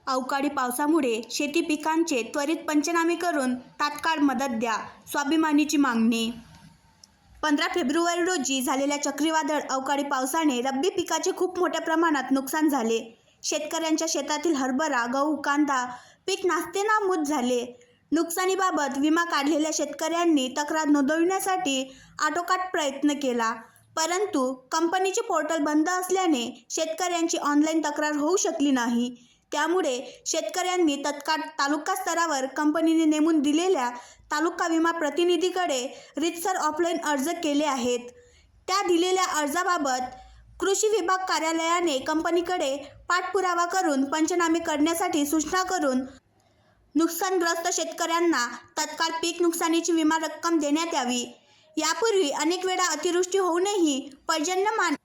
अवकाळी पावसामुळे शेती पिकांचे त्वरित पंचनामे करून तात्काळ मदत द्या, स्वाभिमानीची मागणी. 15 फेब्रुवारी रोजी झालेल्या चक्रीवादळ अवकाळी पावसाने रब्बी पिकाचे खूप मोठ्या प्रमाणात नुकसान झाले. शेतकऱ्यांच्या शेतातील हरभरा, गहू, कांदा पीक नास्तेनाबूद झाले. नुकसानीबाबत विमा काढलेल्या शेतकऱ्यांनी तक्रार नोंदविण्यासाठी आटोकाट प्रयत्न केला, परंतु कंपनीचे पोर्टल बंद असल्याने शेतकऱ्यांची ऑनलाईन तक्रार होऊ शकली नाही. त्यामुळे शेतकऱ्यांनी तत्काळ तालुका स्तरावर कंपनीने नेमून दिलेल्या तालुका विमा प्रतिनिधीकडे रीतसर ऑफलाईन अर्ज केले आहेत. त्या दिलेल्या अर्जाबाबत कृषी विभाग कार्यालयाने कंपनीकडे पाठपुरावा करून पंचनामे करण्यासाठी सूचना करून नुकसानग्रस्त शेतकऱ्यांना तत्काळ पीक नुकसानीची विमा रक्कम देण्यात यावी. यापूर्वी अनेक वेळा अतिवृष्टी होऊनही पर्जन्यमान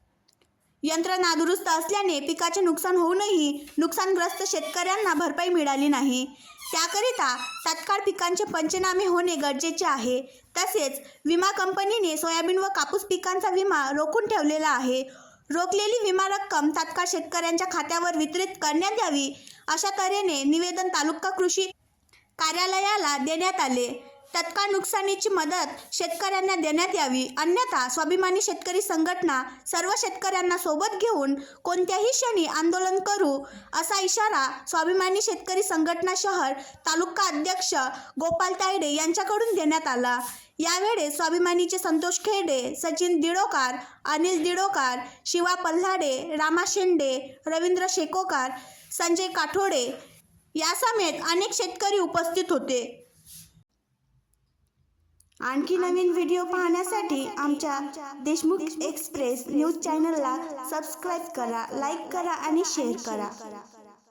यंत्र नादुरुस्त असल्याने पिकाचे नुकसान होऊनही नुकसानग्रस्त शेतकऱ्यांना भरपाई मिळाली नाही. त्याकरिता तात्काळ पिकांचे पंचनामे होणे गरजेचे आहे. तसेच विमा कंपनीने सोयाबीन व कापूस पिकांचा विमा रोखून ठेवलेला आहे. रोखलेली विमा रक्कम तात्काळ शेतकऱ्यांच्या खात्यावर वितरित करण्यात यावी, अशा तऱ्हेने निवेदन तालुका कृषी कार्यालयाला देण्यात आले. तत्काळ नुकसानीची मदत शेतकऱ्यांना देण्यात यावी, अन्यथा स्वाभिमानी शेतकरी संघटना सर्व शेतकऱ्यांना सोबत घेऊन कोणत्याही क्षणी आंदोलन करू, असा इशारा स्वाभिमानी शेतकरी संघटना शहर तालुका अध्यक्ष गोपाल तायडे यांच्याकडून देण्यात आला. यावेळी स्वाभिमानीचे संतोष खेडे, सचिन दिडोकार, अनिल दिडोकार, शिवा पल्हाडे, रामा शेंडे, रवींद्र शेकोकार, संजय काठोडे यासमेत अनेक शेतकरी उपस्थित होते. आणखी नवीन व्हिडिओ पाहण्यासाठी आमच्या देशमुख एक्सप्रेस न्यूज चॅनलला सबस्क्राईब करा, लाईक करा आणि शेअर करा.